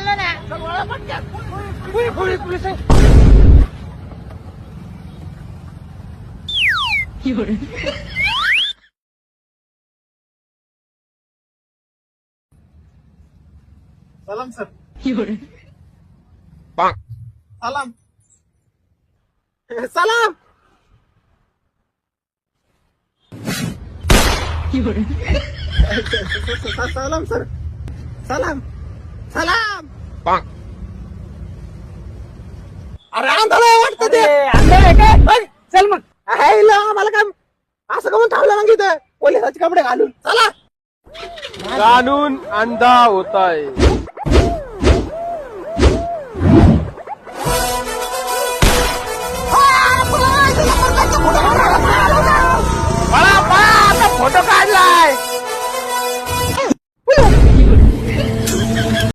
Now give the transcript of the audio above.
चाललं ना. पोलीस आहे. सलाम सर. सलाम सलाम. सलाम सर. सलाम सलाम. अरे आंधळं आहे वाटतं ते. काय चल मग. हायला आम्हाला काय असं का म्हणून थांबलं मग इथं पोलिसाचे कपडे घालून. चला. कानून अंधा होता है. फोटो काढलाय.